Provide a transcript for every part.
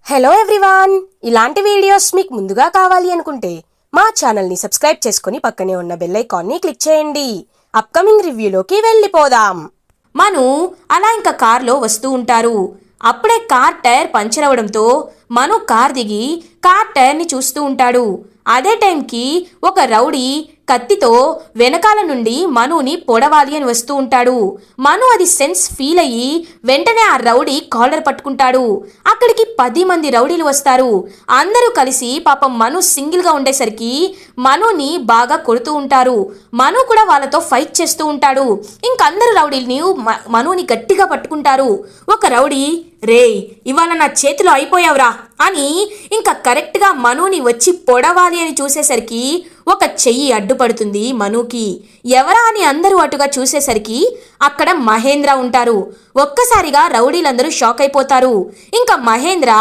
Hello everyone, ఇలాంటి videos మీకు ముందుగా కావాలి అనుకుంటే మా ఛానల్ని సబ్స్క్రైబ్ చేసుకుని పక్కనే ఉన్న బెల్ ఐకాన్ని క్లిక్ చేయండి. అప్కమింగ్ రివ్యూలోకి వెళ్ళిపోదాం. మను అలా ఇంకా కార్లో వస్తూ ఉంటారు. అప్పుడే కార్ టైర్ పంచర్ అవడంతో మను కార్ దిగి కార్ టైర్ని చూస్తూ ఉంటాడు. అదే టైంకి ఒక రౌడీ కత్తితో వెనకాల నుండి మనుని పొడవాలి అని వస్తూ ఉంటాడు. మను అది సెన్స్ ఫీల్ అయ్యి వెంటనే ఆ రౌడీ కాలర్ పట్టుకుంటాడు. అక్కడికి 10 మంది రౌడీలు వస్తారు. అందరూ కలిసి పాపం మను సింగిల్గా ఉండేసరికి మనుని బాగా కొడుతూ ఉంటారు. మను కూడా వాళ్ళతో ఫైట్ చేస్తూ ఉంటాడు. ఇంకందరు రౌడీలని మనుని గట్టిగా పట్టుకుంటారు. ఒక రౌడీ, రేయ్ ఇవాళ నా చేతిలో అయిపోయావురా అని ఇంకా కరెక్ట్గా మనుని వచ్చి పొడవాలి అని చూసేసరికి ఒక చెయ్యి అడ్డుపడుతుంది మనుకి. ఎవరా అని అందరూ అటుగా చూసేసరికి అక్కడ మహేంద్ర ఉంటారు. ఒక్కసారిగా రౌడీలందరూ షాక్ అయిపోతారు. ఇంకా మహేంద్ర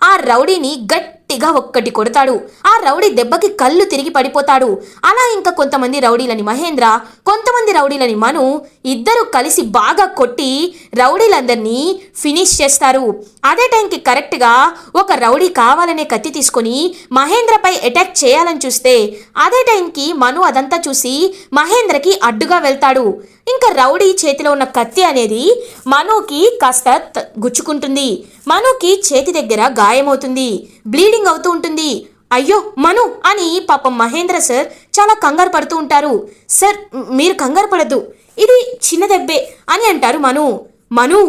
ఆ రౌడీని గట్టిగా ఒక్కటి కొడతాడు. ఆ రౌడీ దెబ్బకి కళ్ళు తిరిగి పడిపోతాడు. అలా ఇంకా కొంతమంది రౌడీలని మహేంద్ర, కొంతమంది రౌడీలని మను ఇద్దరు కలిసి బాగా కొట్టి రౌడీలందరినీ ఫినిష్ చేస్తారు. అదే టైంకి కరెక్ట్గా ఒక రౌడీ కావాలనే కత్తి తీసుకొని మహేంద్రపై అటాక్ చేయాలని చూస్తే అదే టైంకి మను అదంతా చూసి మహేంద్రకి అడ్డుగా వెళ్తాడు. ఇంకా రౌడీ చేతిలో ఉన్న కత్తి అనేది మనుకి కాస్త గుచ్చుకుంటుంది. మనుకి చేతి దగ్గర గాయమవుతుంది, బ్లీడింగ్ అవుతూ ఉంటుంది. అయ్యో మను అని పాపం మహేంద్ర సార్ చాలా కంగారు పడుతూ ఉంటారు. సార్ మీరు కంగారు పడద్దు, ఇది చిన్న దెబ్బే అని అంటారు మను. మను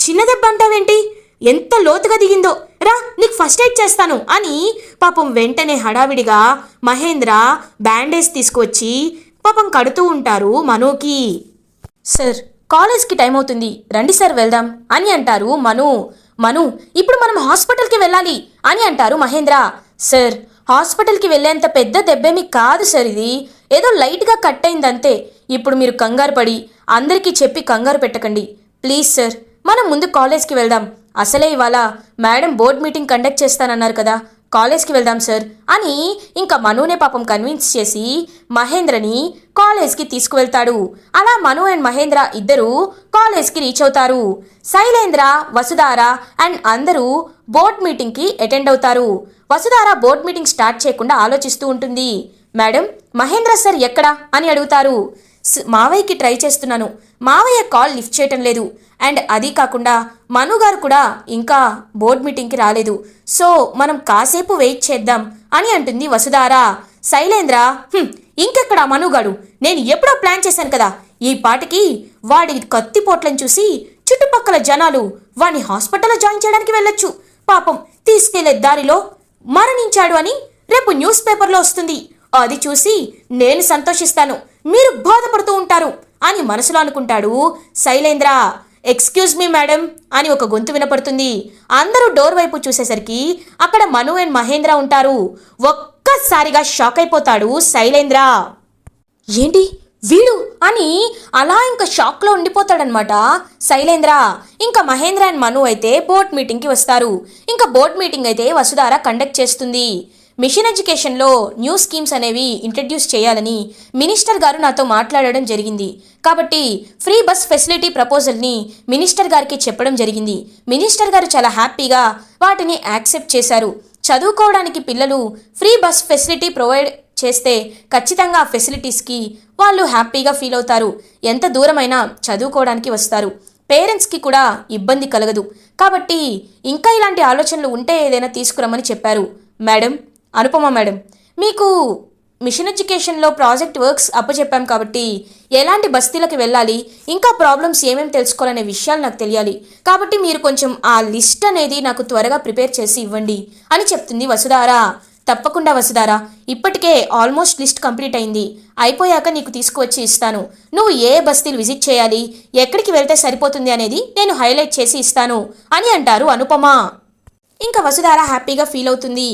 చిన్న దెబ్బ అంటావేంటి, ఎంత లోతుగా దిగిందో, రా నీకు ఫస్ట్ ఎయిడ్ చేస్తాను అని పాపం వెంటనే హడావిడిగా మహేంద్ర బ్యాండేజ్ తీసుకువచ్చి పాపం కడుతూ ఉంటారు మనుకి. సార్ కాలేజ్కి టైం అవుతుంది, రండి సార్ వెళ్దాం అని అంటారు మను. మను ఇప్పుడు మనం హాస్పిటల్కి వెళ్ళాలి అని అంటారు మహేంద్ర. సార్ హాస్పిటల్కి వెళ్ళేంత పెద్ద దెబ్బేమీ కాదు సార్, ఇది ఏదో లైట్గా కట్ అయిందంతే. ఇప్పుడు మీరు కంగారు పడి అందరికీ చెప్పి కంగారు పెట్టకండి ప్లీజ్ సార్. మనం ముందు కాలేజ్కి వెళ్దాం. అసలే ఇవాళ మేడం బోర్డ్ మీటింగ్ కండక్ట్ చేస్తానన్నారు కదా, కాలేజ్కి వెళ్దాం సార్ అని ఇంకా మనునే పాపం కన్విన్స్ చేసి మహేంద్రని కాలేజ్కి తీసుకువెళ్తాడు. అలా మను అండ్ మహేంద్ర ఇద్దరు కాలేజ్కి రీచ్ అవుతారు. శైలేంద్ర, వసుధార అండ్ అందరూ బోర్డ్ మీటింగ్కి అటెండ్ అవుతారు. వసుధార బోర్డ్ మీటింగ్ స్టార్ట్ చేయకుండా ఆలోచిస్తూ ఉంటుంది. మేడం మహేంద్ర సార్ ఎక్కడా అని అడుగుతారు. మావయ్యకి ట్రై చేస్తున్నాను, మావయ్య కాల్ లిఫ్ట్ చేయటం లేదు. అండ్ అది కాకుండా మను గారు కూడా ఇంకా బోర్డ్ మీటింగ్కి రాలేదు, సో మనం కాసేపు వెయిట్ చేద్దాం అని అంటుంది వసుధార. శైలేంద్ర, ఇంకెక్కడ మనుగాడు, నేను ఎప్పుడో ప్లాన్ చేశాను కదా, ఈ పాటికి వాడి కత్తిపోట్లను చూసి చుట్టుపక్కల జనాలు వాడిని హాస్పిటల్లో జాయిన్ చేయడానికి వెళ్ళొచ్చు. పాపం తీసుకెళ్లే దారిలో మరణించాడు అని రేపు న్యూస్ పేపర్లో వస్తుంది, అది చూసి నేను సంతోషిస్తాను, మీరు బాధపడుతూ ఉంటారు అని మనసులో అనుకుంటాడు శైలేంద్ర. ఎక్స్క్యూజ్ మీ మేడం అని ఒక గొంతు వినపడుతుంది. అందరూ డోర్ వైపు చూసేసరికి అక్కడ మను అండ్ మహేంద్ర ఉంటారు. ఒక్కసారిగా షాక్ అయిపోతాడు శైలేంద్ర. ఏంటి వీడు అని అలా ఇంకా షాక్లో ఉండిపోతాడనమాట శైలేంద్ర. ఇంకా మహేంద్ర అండ్ మను అయితే బోర్డ్ మీటింగ్కి వస్తారు. ఇంకా బోర్డ్ మీటింగ్ అయితే వసుధార కండక్ట్ చేస్తుంది. మిషన్ ఎడ్యుకేషన్లో న్యూ స్కీమ్స్ అనేవి ఇంట్రడ్యూస్ చేయాలని మినిస్టర్ గారు నాతో మాట్లాడడం జరిగింది. కాబట్టి ఫ్రీ బస్ ఫెసిలిటీ ప్రపోజల్ని మినిస్టర్ గారికి చెప్పడం జరిగింది. మినిస్టర్ గారు చాలా హ్యాపీగా వాటిని యాక్సెప్ట్ చేశారు. చదువుకోవడానికి పిల్లలు ఫ్రీ బస్ ఫెసిలిటీ ప్రొవైడ్ చేస్తే ఖచ్చితంగా ఆ ఫెసిలిటీస్కి వాళ్ళు హ్యాపీగా ఫీల్ అవుతారు, ఎంత దూరమైనా చదువుకోవడానికి వస్తారు, పేరెంట్స్కి కూడా ఇబ్బంది కలగదు. కాబట్టి ఇంకా ఇలాంటి ఆలోచనలు ఉంటే ఏదైనా తీసుకురమ్మని చెప్పారు. మేడం అనుపమ మేడం, మీకు మిషన్ ఎడ్యుకేషన్లో ప్రాజెక్ట్ వర్క్స్ అప్పచెప్పాం కాబట్టి ఎలాంటి బస్తీలకు వెళ్ళాలి, ఇంకా ప్రాబ్లమ్స్ ఏమేమి తెలుసుకోవాలనే విషయాలు నాకు తెలియాలి, కాబట్టి మీరు కొంచెం ఆ లిస్ట్ అనేది నాకు త్వరగా ప్రిపేర్ చేసి ఇవ్వండి అని చెప్తుంది వసుధార. తప్పకుండా వసుధార, ఇప్పటికే ఆల్మోస్ట్ లిస్ట్ కంప్లీట్ అయింది, అయిపోయాక నీకు తీసుకువచ్చి ఇస్తాను. నువ్వు ఏ బస్తీలు విజిట్ చేయాలి, ఎక్కడికి వెళ్తే సరిపోతుంది అనేది నేను హైలైట్ చేసి ఇస్తాను అని అంటారు అనుపమ. ఇంకా వసుధార హ్యాపీగా ఫీల్ అవుతుంది.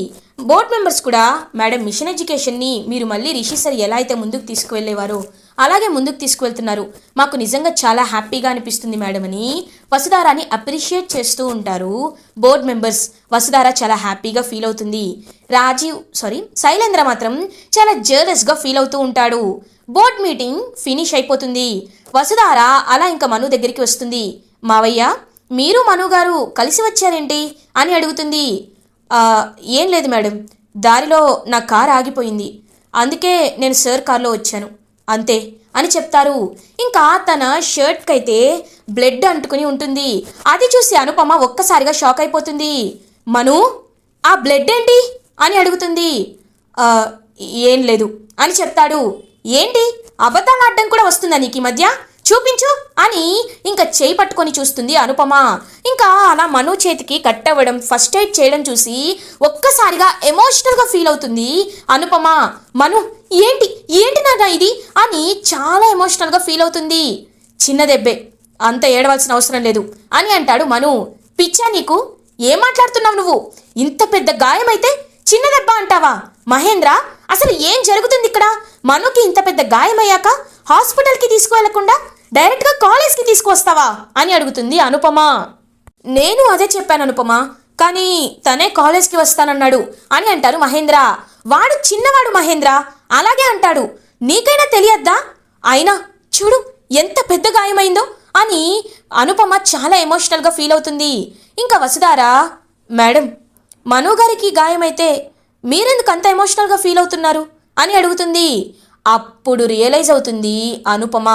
బోర్డ్ మెంబర్స్ కూడా మేడం మిషన్ ఎడ్యుకేషన్ని మీరు మళ్ళీ రిషి సార్ ఎలా అయితే ముందుకు తీసుకువెళ్ళేవారో అలాగే ముందుకు తీసుకువెళ్తున్నారు, మాకు నిజంగా చాలా హ్యాపీగా అనిపిస్తుంది మేడం అని వసుధారాని అప్రిషియేట్ చేస్తూ ఉంటారు బోర్డ్ మెంబర్స్. వసుధార చాలా హ్యాపీగా ఫీల్ అవుతుంది. శైలేంద్ర మాత్రం చాలా జెలస్గా ఫీల్ అవుతూ ఉంటాడు. బోర్డ్ మీటింగ్ ఫినిష్ అయిపోతుంది. వసుధార అలా ఇంకా మను దగ్గరికి వస్తుంది. మావయ్య మీరు మను గారు కలిసి వచ్చారేంటి అని అడుగుతుంది. "ఆ, ఏం లేదు మేడం, దారిలో నా కార్ ఆగిపోయింది, అందుకే నేను సార్ కార్లో వచ్చాను అంతే" అని చెప్తారు. ఇంకా తన షర్ట్కైతే బ్లడ్ అంటుకుని ఉంటుంది. అది చూసి అనుపమ ఒక్కసారిగా షాక్ అయిపోతుంది. "మను, ఆ బ్లడ్ ఏంటి?" అని అడుగుతుంది. "ఆ, ఏం లేదు" అని చెప్తాడు. "ఏంటి, అబద్ధాలు ఆడడం కూడా వస్తుందా నీకు ఈ మధ్య? చూపించు" అని ఇంకా చేయి పట్టుకొని చూస్తుంది అనుపమ. ఇంకా అలా మను చేతికి కట్టవడం, ఫస్ట్ ఎయిడ్ చేయడం చూసి ఒక్కసారిగా ఎమోషనల్గా ఫీల్ అవుతుంది అనుపమ. "మను, ఏంటి ఏంటి నాన్న ఇది" అని చాలా ఎమోషనల్గా ఫీల్ అవుతుంది. "చిన్న దెబ్బే, అంత ఏడవలసిన అవసరం లేదు" అని అంటాడు మను. "పిచ్చా నీకు? ఏం మాట్లాడుతున్నావు నువ్వు? ఇంత పెద్ద గాయమైతే చిన్న దెబ్బ అంటావా? మహేంద్ర, అసలు ఏం జరుగుతుంది ఇక్కడ? మనుకి ఇంత పెద్ద గాయమయ్యాక హాస్పిటల్కి తీసుకువెళ్లకుండా డైరెక్ట్గా కాలేజ్కి తీసుకువస్తావా?" అని అడుగుతుంది అనుపమ. "నేను అదే చెప్పాను అనుపమ, కానీ తనే కాలేజ్కి వస్తానన్నాడు" అని అంటారు మహేంద్ర. "వాడు చిన్నవాడు మహేంద్ర, అలాగే అంటాడు, నీకైనా తెలియద్దా? అయినా చూడు ఎంత పెద్ద గాయమైందో" అని అనుపమ చాలా ఎమోషనల్గా ఫీల్ అవుతుంది. ఇంకా వసుధార, "మేడం, మను గారికి గాయమైతే మీరెందుకు అంత ఎమోషనల్గా ఫీల్ అవుతున్నారు?" అని అడుగుతుంది. అప్పుడు రియలైజ్ అవుతుంది అనుపమ.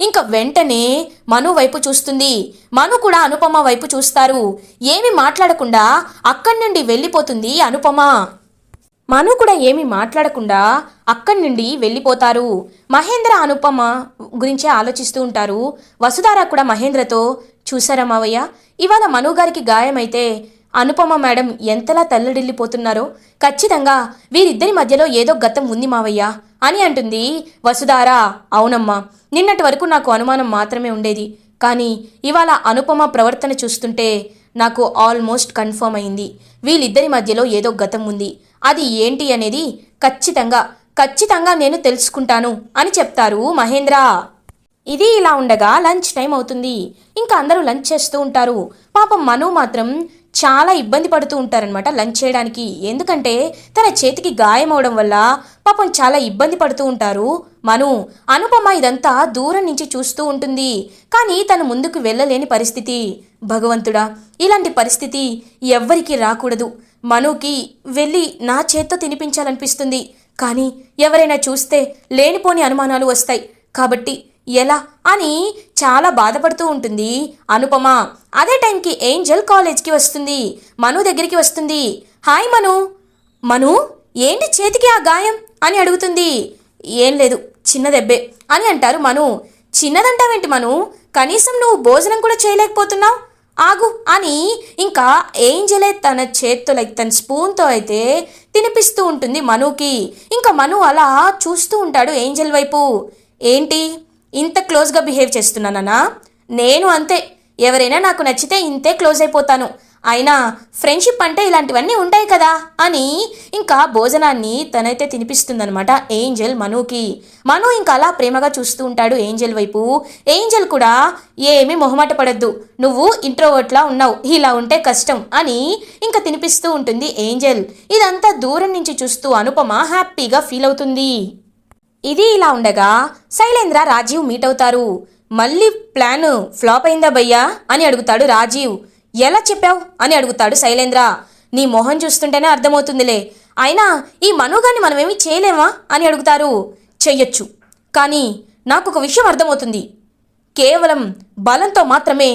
ఇంకా వెంటనే మను వైపు చూస్తుంది. మను కూడా అనుపమ వైపు చూస్తారు. ఏమీ మాట్లాడకుండా అక్కడి నుండి వెళ్ళిపోతుంది అనుపమ. మను కూడా ఏమీ మాట్లాడకుండా అక్కడి నుండి వెళ్ళిపోతారు. మహేంద్ర అనుపమ గురించే ఆలోచిస్తూ ఉంటారు. వసుధార కూడా మహేంద్రతో, "చూసారా మావయ్య, ఇవాళ మను గారికి గాయమైతే అనుపమ మేడం ఎంతలా తల్లడిల్లిపోతున్నారో. ఖచ్చితంగా వీరిద్దరి మధ్యలో ఏదో గతం ఉంది మావయ్య" అని అంటుంది వసుధార. "అవునమ్మా, నిన్నటి వరకు నాకు అనుమానం మాత్రమే ఉండేది, కానీ ఇవాళ అనుపమ ప్రవర్తన చూస్తుంటే నాకు ఆల్మోస్ట్ కన్ఫర్మ్ అయింది. వీళ్ళిద్దరి మధ్యలో ఏదో గతం ఉంది. అది ఏంటి అనేది ఖచ్చితంగా నేను తెలుసుకుంటాను" అని చెప్తారు మహేంద్ర. ఇది ఇలా ఉండగా లంచ్ టైం అవుతుంది. ఇంకా అందరూ లంచ్ చేస్తూ ఉంటారు. పాపం మను మాత్రం చాలా ఇబ్బంది పడుతూ ఉంటారనమాట లంచ్ చేయడానికి. ఎందుకంటే తన చేతికి గాయం అవడం వల్ల పాపం చాలా ఇబ్బంది పడుతూ ఉంటారు మను. అనుపమ ఇదంతా దూరం నుంచి చూస్తూ ఉంటుంది, కానీ తను ముందుకు వెళ్ళలేని పరిస్థితి. భగవంతుడా, ఇలాంటి పరిస్థితి ఎవ్వరికీ రాకూడదు. మనుకి వెళ్ళి నా చేత్తో తినిపించాలనిపిస్తుంది, కానీ ఎవరైనా చూస్తే లేనిపోని అనుమానాలు వస్తాయి, కాబట్టి ఎలా అని చాలా బాధపడుతూ ఉంటుంది అనుపమ. అదే టైంకి ఏంజెల్ కాలేజ్కి వస్తుంది. మను దగ్గరికి వస్తుంది. "హాయ్ మను." "మను, ఏంటి చేతికి ఆ గాయం?" అని అడుగుతుంది. "ఏం లేదు, చిన్న దెబ్బే" అని అంటారు మను. "చిన్నదంటావేంటి మను? కనీసం నువ్వు భోజనం కూడా చేయలేకపోతున్నావు. ఆగు" అని ఇంకా ఏంజలే తన చేత్తో తన స్పూన్తో అయితే తినిపిస్తూ ఉంటుంది మనుకి. ఇంకా మను అలా చూస్తూ ఉంటాడు ఏంజల్ వైపు. "ఏంటి ఇంత క్లోజ్గా బిహేవ్ చేస్తున్నానా? నేను అంతే, ఎవరైనా నాకు నచ్చితే ఇంతే క్లోజ్ అయిపోతాను. అయినా ఫ్రెండ్షిప్ అంటే ఇలాంటివన్నీ ఉంటాయి కదా" అని ఇంకా భోజనాన్ని తనైతే తినిపిస్తుందనమాట ఏంజల్ మనుకి. మను ఇంకా అలా ప్రేమగా చూస్తూ ఉంటాడు ఏంజల్ వైపు. ఏంజల్ కూడా, "ఏమీ మొహమాట పడద్దు, నువ్వు ఇంట్రోవర్ట్లా ఉన్నావు, ఇలా ఉంటే కష్టం" అని ఇంకా తినిపిస్తూ ఉంటుంది ఏంజల్. ఇదంతా దూరం నుంచి చూస్తూ అనుపమ హ్యాపీగా ఫీల్ అవుతుంది. ఇది ఇలా ఉండగా శైలేంద్ర రాజీవ్ మీట్ అవుతారు. "మళ్ళీ ప్లాన్ ఫ్లాప్ అయిందా భయ్యా?" అని అడుగుతాడు రాజీవ్. "ఎలా చెప్పావు?" అని అడుగుతాడు శైలేంద్ర. "నీ మొహం చూస్తుంటేనే అర్థమవుతుందిలే. అయినా ఈ మనుగాన్ని మనమేమీ చేయలేమా?" అని అడుగుతారు. "చెయ్యొచ్చు, కానీ నాకు ఒక విషయం అర్థమవుతుంది. కేవలం బలంతో మాత్రమే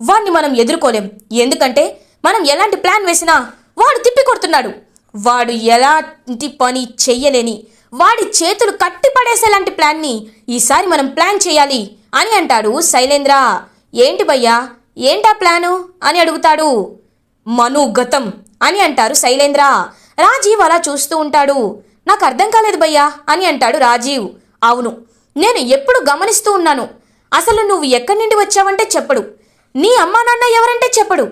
వాడిని మనం ఎదుర్కోలేం. ఎందుకంటే మనం ఎలాంటి ప్లాన్ వేసినా వాడు తిప్పి కొడుతున్నాడు. వాడు ఎలాంటి పని చెయ్యలేని, వాడి చేతులు కట్టి పడేసేలాంటి ప్లాన్ని ఈసారి మనం ప్లాన్ చేయాలి" అని అంటాడు శైలేంద్ర. "ఏంటి భయ్యా, ఏంటా ప్లాను?" అని అడుగుతాడు. "మను గతం" అని అంటారు శైలేంద్ర. రాజీవ్ అలా చూస్తూ ఉంటాడు. "నాకు అర్థం కాలేదు భయ్యా" అని అంటాడు రాజీవ్. "అవును, నేను ఎప్పుడు గమనిస్తూ ఉన్నాను. అసలు నువ్వు ఎక్కడి నుండి వచ్చావంటే చెప్పడు, నీ అమ్మా నాన్న ఎవరంటే చెప్పడు,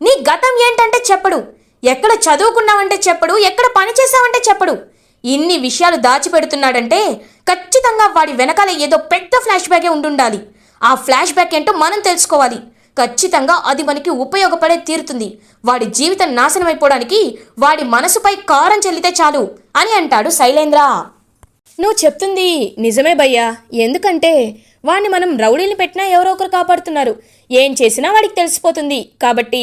నీ గతం ఏంటంటే చెప్పడు, ఎక్కడ చదువుకున్నావంటే చెప్పడు, ఎక్కడ పని చేసావంటే చెప్పడు. ఇన్ని విషయాలు దాచిపెడుతున్నాడంటే ఖచ్చితంగా వాడి వెనకాల ఏదో పెద్ద ఫ్లాష్ బ్యాకే ఉండుండాలి. ఆ ఫ్లాష్ బ్యాక్ ఏంటో మనం తెలుసుకోవాలి. ఖచ్చితంగా అది మనకి ఉపయోగపడే తీరుతుంది. వాడి జీవితం నాశనం అయిపోవడానికి వాడి మనసుపై కారం చెల్లితే చాలు" అని అంటాడు శైలేంద్ర. "నువ్వు చెప్తుంది నిజమే భయ్యా, ఎందుకంటే వాడిని మనం రౌడీని పెట్టినా ఎవరో ఒకరు కాపాడుతున్నారు, ఏం చేసినా వాడికి తెలిసిపోతుంది. కాబట్టి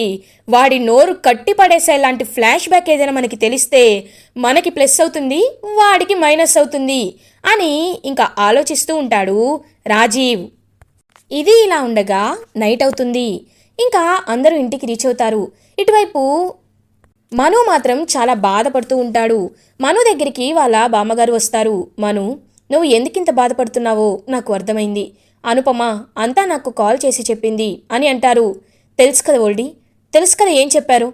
వాడి నోరు కట్టి పడేసేలాంటి ఫ్లాష్ బ్యాక్ ఏదైనా మనకి తెలిస్తే మనకి ప్లస్ అవుతుంది, వాడికి మైనస్ అవుతుంది అని ఇంకా ఆలోచిస్తూ ఉంటాడు రాజీవ్. ఇది ఇలా ఉండగా నైట్ అవుతుంది. ఇంకా అందరూ ఇంటికి రీచ్ అవుతారు. ఇటువైపు మను మాత్రం చాలా బాధపడుతూ ఉంటాడు. మను దగ్గరికి వాళ్ళ బామ్మగారు వస్తారు. మను, నువ్వు ఎందుకింత బాధపడుతున్నావో నాకు అర్థమైంది. అనుపమ అంతా నాకు కాల్ చేసి చెప్పింది అని అంటారు. తెలుసు కదా ఓల్డీ, తెలుసు కదా ఏం చెప్పారు.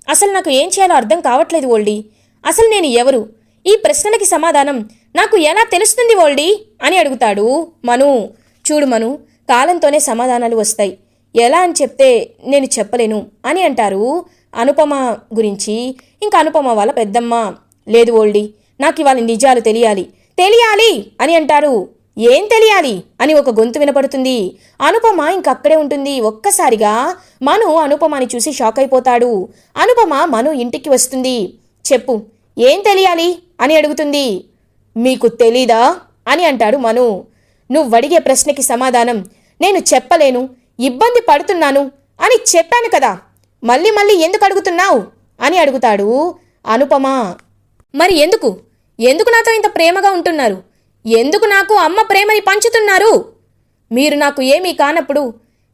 అసలు నాకు ఏం చేయాలో అర్థం కావట్లేదు ఓల్డీ. అసలు నేను ఎవరు? ఈ ప్రశ్నలకి సమాధానం నాకు ఎలా తెలుస్తుంది ఓల్డీ అని అడుగుతాడు మను. చూడు మను, కాలంతోనే సమాధానాలు వస్తాయి. ఎలా అని చెప్తే నేను చెప్పలేను అని అంటారు అనుపమ గురించి. ఇంకా అనుపమ వాళ్ళ పెద్దమ్మ, లేదు ఓల్డీ, నాకు ఇవాళ నిజాలు తెలియాలి అని అంటారు. ఏం తెలియాలి అని ఒక గొంతు వినపడుతుంది. అనుపమ ఇంకక్కడే ఉంటుంది. ఒక్కసారిగా మను అనుపమని చూసి షాక్ అయిపోతాడు. అనుపమ మను ఇంటికి వస్తుంది. చెప్పు, ఏం తెలియాలి అని అడుగుతుంది. మీకు తెలీదా అని అంటాడు మను. నువ్వడిగే ప్రశ్నకి సమాధానం నేను చెప్పలేను, ఇబ్బంది పడుతున్నాను అని చెప్పాను కదా, మళ్ళీ మళ్ళీ ఎందుకు అడుగుతున్నావు అని అడుగుతాడు అనుపమ. మరి ఎందుకు నాతో ఇంత ప్రేమగా ఉంటున్నారు? ఎందుకు నాకు అమ్మ ప్రేమని పంచుతున్నారు? మీరు నాకు ఏమీ కానప్పుడు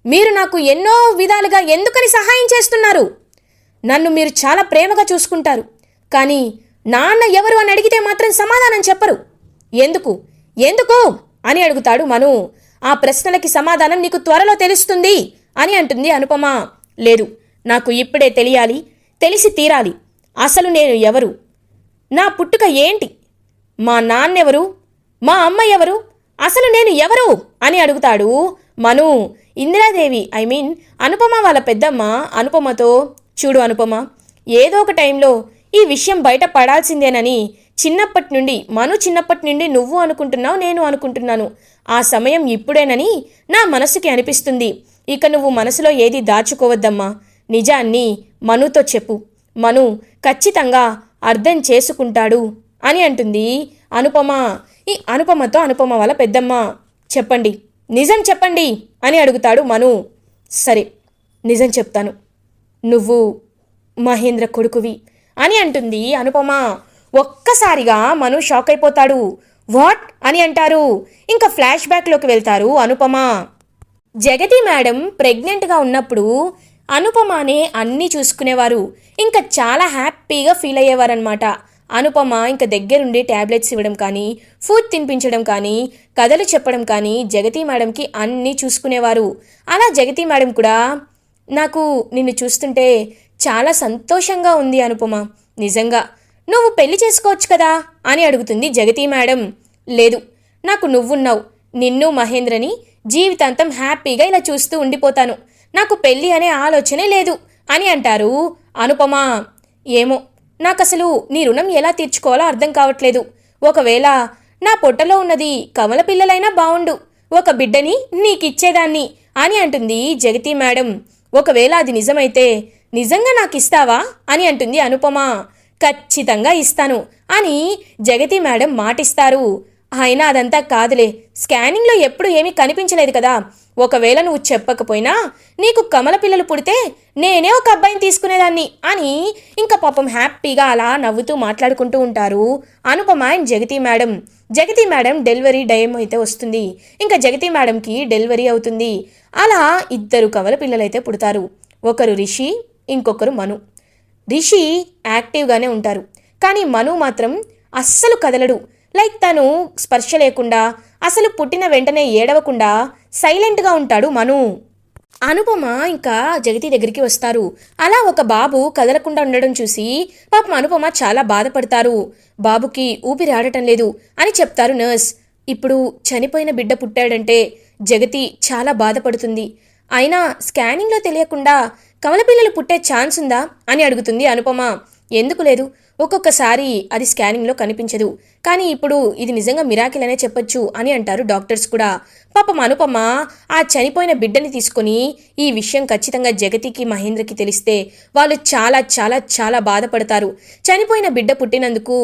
మీరు నాకు ఎన్నో విధాలుగా ఎందుకని సహాయం చేస్తున్నారు? నన్ను మీరు చాలా ప్రేమగా చూసుకుంటారు, కానీ నాన్న ఎవరు అని అడిగితే మాత్రం సమాధానం చెప్పరు. ఎందుకు అని అడుగుతాడు మను. ఆ ప్రశ్నలకి సమాధానం నీకు త్వరలో తెలుస్తుంది అని అంటుంది అనుపమ. లేదు, నాకు ఇప్పుడే తెలియాలి, తెలిసి తీరాలి. అసలు నేను ఎవరు? నా పుట్టుక ఏంటి? మా నాన్నెవరు? మా అమ్మ ఎవరు? అసలు నేను ఎవరు అని అడుగుతాడు మను. ఇందిరాదేవి అనుపమ వాళ్ళ పెద్దమ్మ అనుపమతో, చూడు అనుపమ, ఏదో ఒక టైంలో ఈ విషయం బయట పడాల్సిందేనని చిన్నప్పటి నుండి నువ్వు అనుకుంటున్నావు, నేను అనుకుంటున్నాను. ఆ సమయం ఇప్పుడేనని నా మనసుకి అనిపిస్తుంది. ఇక నువ్వు మనసులో ఏది దాచుకోవద్దమ్మా. నిజాన్ని మనుతో చెప్పు, మను ఖచ్చితంగా అర్థం చేసుకుంటాడు అని అంటుంది అనుపమ. ఈ అనుపమతో అనుపమ వాళ్ళ పెద్దమ్మ, చెప్పండి, నిజం చెప్పండి అని అడుగుతాడు మను. సరే, నిజం చెప్తాను, నువ్వు మహేంద్ర కొడుకువి అని అంటుంది అనుపమ. ఒక్కసారిగా మను షాక్ అయిపోతాడు. వాట్ అని అంటారు. ఇంకా ఫ్లాష్ బ్యాక్లోకి వెళ్తారు అనుపమ. జగతి మేడం ప్రెగ్నెంట్గా ఉన్నప్పుడు అనుపమనే అన్నీ చూసుకునేవారు. ఇంకా చాలా హ్యాపీగా ఫీల్ అయ్యేవారనమాట. అనుపమ ఇంకా దగ్గరుండి ట్యాబ్లెట్స్ ఇవ్వడం కానీ, ఫుడ్ తినిపించడం కానీ, కథలు చెప్పడం కానీ జగతి మేడంకి అన్నీ చూసుకునేవారు. అలా జగతి మేడం కూడా, నాకు నిన్ను చూస్తుంటే చాలా సంతోషంగా ఉంది అనుపమ, నిజంగా నువ్వు పెళ్లి చేసుకోవచ్చు కదా అని అడుగుతుంది జగతి మేడం. లేదు, నాకు నువ్వున్నావు, నిన్ను మహేంద్రని జీవితాంతం హ్యాపీగా ఇలా చూస్తూ ఉండిపోతాను, నాకు పెళ్ళి అనే ఆలోచనే లేదు అని అంటారు అనుపమ. ఏమో, నాకసలు నీ రుణం ఎలా తీర్చుకోవాలో అర్థం కావట్లేదు. ఒకవేళ నా పొట్టలో ఉన్నది కమల పిల్లలైనా బావుండు, ఒక బిడ్డని నీకిచ్చేదాన్ని అని అంటుంది జగతి మేడం. ఒకవేళ అది నిజమైతే నిజంగా నాకిస్తావా అని అంటుంది అనుపమ. ఖచ్చితంగా ఇస్తాను అని జగతి మేడం మాటిస్తారు. అయినా అదంతా కాదులే, స్కానింగ్లో ఎప్పుడు ఏమీ కనిపించలేదు కదా, ఒకవేళ నువ్వు చెప్పకపోయినా నీకు కమల పిల్లలు పుడితే నేనే ఒక అబ్బాయిని తీసుకునేదాన్ని అని ఇంకా పాపం హ్యాపీగా అలా నవ్వుతూ మాట్లాడుకుంటూ ఉంటారు Anupama and Jagathi madam. Jagathi madam delivery time అయితే వస్తుంది. ఇంకా జగతి మేడంకి డెలివరీ అవుతుంది. అలా 2 కమల పిల్లలైతే పుడతారు. ఒకరు రిషి, ఇంకొకరు మను. రిషి యాక్టివ్గానే ఉంటారు, కానీ మను మాత్రం అస్సలు కదలడు. లైక్ తను స్పర్శ లేకుండా, అసలు పుట్టిన వెంటనే ఏడవకుండా సైలెంట్గా ఉంటాడు మను. అనుపమ ఇంకా జగతి దగ్గరికి వస్తారు. అలా ఒక బాబు కదలకుండా ఉండడం చూసి పాపం అనుపమ చాలా బాధపడతారు. బాబుకి ఊపిరి ఆడటం లేదు అని చెప్తారు నర్స్. ఇప్పుడు చనిపోయిన బిడ్డ పుట్టాడంటే జగతి చాలా బాధపడుతుంది. అయినా స్కానింగ్లో తెలియకుండా కమల పిల్లలు పుట్టే ఛాన్స్ ఉందా అని అడుగుతుంది అనుపమ. ఎందుకు లేదు, ఒక్కొక్కసారి అది స్కానింగ్లో కనిపించదు, కానీ ఇప్పుడు ఇది నిజంగా మిరాకిల్ అనే చెప్పొచ్చు అని అంటారు డాక్టర్స్ కూడా. పాపం అనుపమ ఆ చనిపోయిన బిడ్డని తీసుకొని ఈ విషయం ఖచ్చితంగా జగతికి మహేంద్రకి తెలిస్తే వాళ్ళు చాలా చాలా చాలా బాధపడతారు. చనిపోయిన బిడ్డ పుట్టినందుకు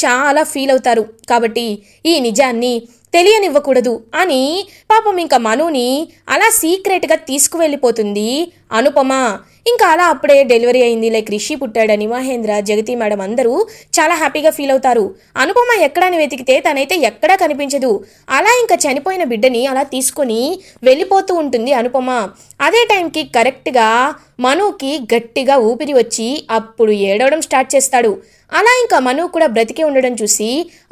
చాలా ఫీల్ అవుతారు. కాబట్టి ఈ నిజాన్ని తెలియనివ్వకూడదు అని పాపం ఇంకా మనుని అలా సీక్రెట్గా తీసుకువెళ్ళిపోతుంది అనుపమ. ఇంకా అలా అప్పుడే డెలివరీ అయింది, లైక్ రిషి పుట్టాడని మహేంద్ర, జగతి మేడం అందరూ చాలా హ్యాపీగా ఫీల్ అవుతారు. అనుపమ ఎక్కడని వెతికితే తనైతే ఎక్కడా కనిపించదు. అలా ఇంకా చనిపోయిన బిడ్డని అలా తీసుకొని వెళ్ళిపోతూ ఉంటుంది అనుపమ. అదే టైంకి కరెక్ట్గా మనుకి గట్టిగా ఊపిరి వచ్చి అప్పుడు ఏడవడం స్టార్ట్ చేస్తాడు. అలా ఇంకా మను కూడా బ్రతికే ఉండడం చూసి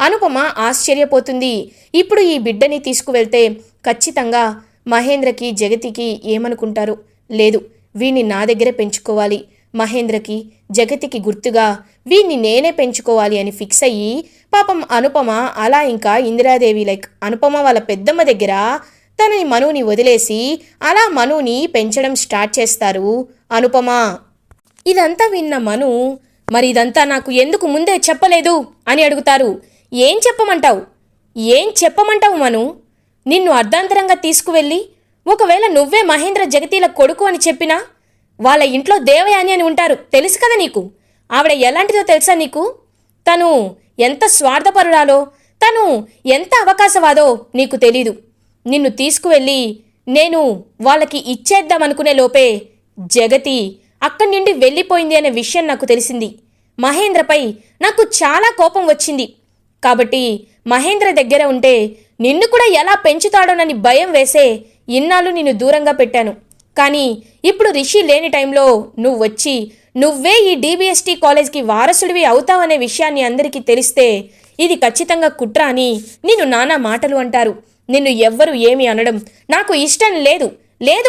అనుపమ ఆశ్చర్యపోతుంది. ఇప్పుడు ఈ బిడ్డని తీసుకువెళ్తే ఖచ్చితంగా మహేంద్రకి, జగతికి ఏమనుకుంటారు? లేదు, వీణ్ణి నా దగ్గరే పెంచుకోవాలి, మహేంద్రకి, జగతికి గుర్తుగా వీణ్ణి నేనే పెంచుకోవాలి అని ఫిక్స్ అయ్యి పాపం అనుపమ అలా ఇంకా ఇందిరాదేవి లైక్ అనుపమ వాళ్ళ పెద్దమ్మ దగ్గర తనని మనుని వదిలేసి అలా మనుని పెంచడం స్టార్ట్ చేస్తారు అనుపమ. ఇదంతా విన్న మను, మరి ఇదంతా నాకు ఎందుకు ముందే చెప్పలేదు అని అడుగుతారు. ఏం చెప్పమంటావు మను? నిన్ను అర్ధాంతరంగా తీసుకువెళ్ళి ఒకవేళ నువ్వే మహేంద్ర జగతీల కొడుకు అని చెప్పినా వాళ్ళ ఇంట్లో దేవయాని అని ఉంటారు, తెలుసు కదా నీకు. ఆవిడ ఎలాంటిదో తెలుసా నీకు? తను ఎంత స్వార్థపరురాలో, తను ఎంత అవకాశవాదో నీకు తెలీదు. నిన్ను తీసుకువెళ్ళి నేను వాళ్ళకి ఇచ్చేద్దామనుకునే లోపే జగతి అక్కడి నుండి వెళ్ళిపోయింది అనే విషయం నాకు తెలిసింది. మహేంద్రపై నాకు చాలా కోపం వచ్చింది. కాబట్టి మహేంద్ర దగ్గర ఉంటే నిన్ను కూడా ఎలా పెంచుతాడోనని భయం వేసే ఇన్నాళ్ళు నిన్ను దూరంగా పెట్టాను. కానీ ఇప్పుడు రిషి లేని టైంలో నువ్వు వచ్చి నువ్వే ఈ DBST కాలేజ్కి వారసుడివి అవుతావనే విషయాన్ని అందరికీ తెలిస్తే ఇది ఖచ్చితంగా కుట్ర అని నిన్ను నానా మాటలు అంటారు. నిన్ను ఎవ్వరూ ఏమీ అనడం నాకు ఇష్టం లేదు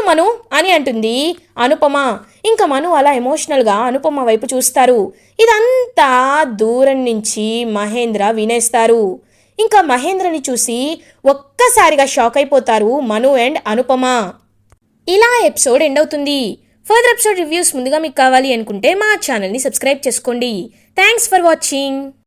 మను అని అంటుంది అనుపమ. ఇంకా మను అలా ఎమోషనల్గా అనుపమ వైపు చూస్తారు. ఇదంతా దూరం నుంచి మహేంద్ర వినేస్తారు. ఇంకా మహేంద్రని చూసి ఒక్కసారిగా షాక్ అయిపోతారు మను అండ్ అనుపమ. ఇలా ఎపిసోడ్ ఎండ్ అవుతుంది. ఫర్దర్ ఎపిసోడ్ రివ్యూస్ ముందుగా మీకు కావాలి అనుకుంటే మా ఛానల్ని సబ్స్క్రైబ్ చేసుకోండి. Thanks for watching.